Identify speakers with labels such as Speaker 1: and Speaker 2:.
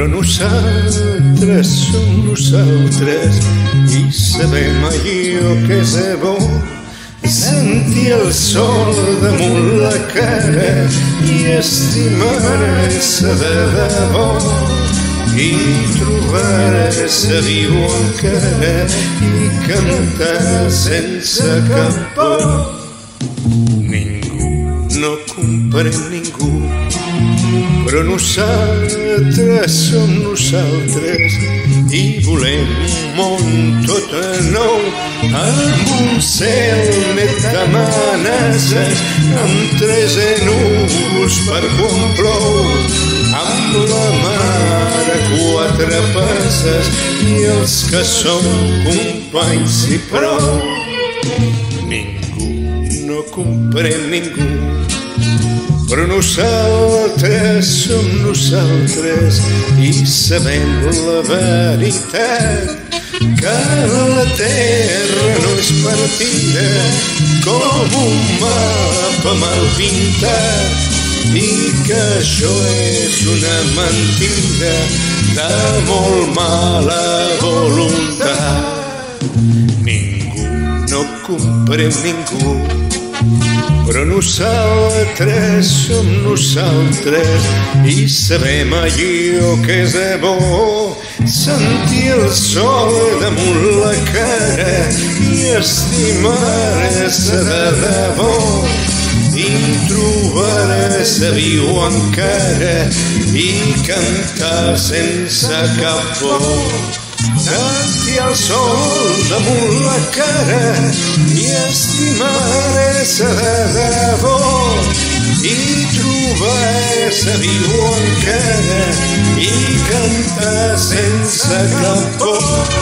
Speaker 1: però nosaltres som nosaltres i sabem allò que és bo. Sentir el sol damunt la cara i estimar-se de debò i trobar-se viu encara i cantar sense cap por. Ningú no comprèn ningú, però nosaltres som nosaltres i volem un món tot nou, amb un cel net d'amenaces, amb 13 núvols per quan plou, amb la mar a 4 passes i els que som companys i prou. Ningú no comprèn ningú, però nosaltres som nosaltres i sabem la veritat, que la terra no és partida com un mapa mal pintat i que això és una mentida de molt mala voluntat. Ningú no comprèn ningú, però nosaltres som nosaltres i sabem allò que és bo. Sentir el sol damunt la cara i estimar-se de debò i trobar-se viu encara i cantar sense cap por. Sentir el sol damunt la cara i estimar-se de debò i trobar-se viu encara i cantar sense cap por.